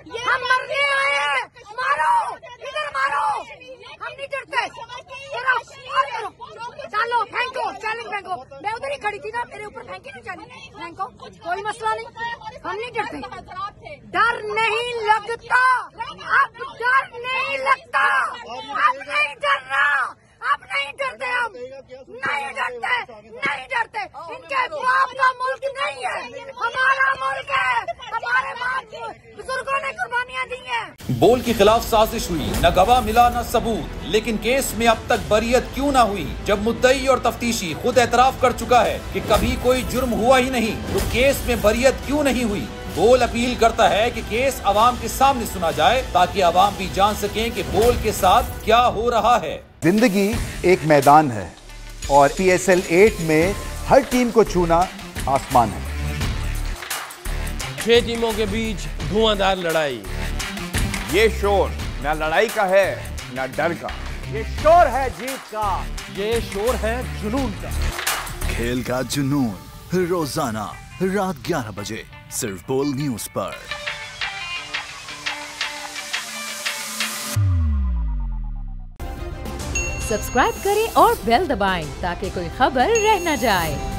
हम मरने आए हैं, मारो, इधर मारो, हम नहीं डरते। चलो फेंको, चैलेंज फेंको। मैं उधर ही खड़ी थी ना, मेरे ऊपर फेंकी ना चैलेंज, फेंको, कोई मसला नहीं, हम नहीं डरते। डर नहीं लगता, अब डर नहीं लगता, अब नहीं डरना, अब नहीं डरते, हम नहीं डरते, नहीं डरते। इनके बाप का मुल्क नहीं है, हमारा मुल्क है, हमारे बाप बुजुर्गों ने कुर्बानियां दी हैं। बोल के खिलाफ साजिश हुई, न गवाह मिला न सबूत, लेकिन केस में अब तक बरियत क्यों न हुई? जब मुद्दई और तफ्तीशी खुद एतराफ कर चुका है कि कभी कोई जुर्म हुआ ही नहीं, तो केस में बरियत क्यों नहीं हुई? बोल अपील करता है कि केस अवाम के सामने सुना जाए, ताकि अवाम भी जान सकें कि बोल के साथ क्या हो रहा है। जिंदगी एक मैदान है और PSL 8 में हर टीम को छूना आसमान है। 6 टीमों के बीच धुआंधार लड़ाई। ये शोर न लड़ाई का है न डर का, ये शोर है जीत का, ये शोर है जुनून का। खेल का जुनून रोजाना रात 11 बजे सिर्फ बोल न्यूज पर। सब्सक्राइब करें और बेल दबाएं ताकि कोई खबर रह न जाए।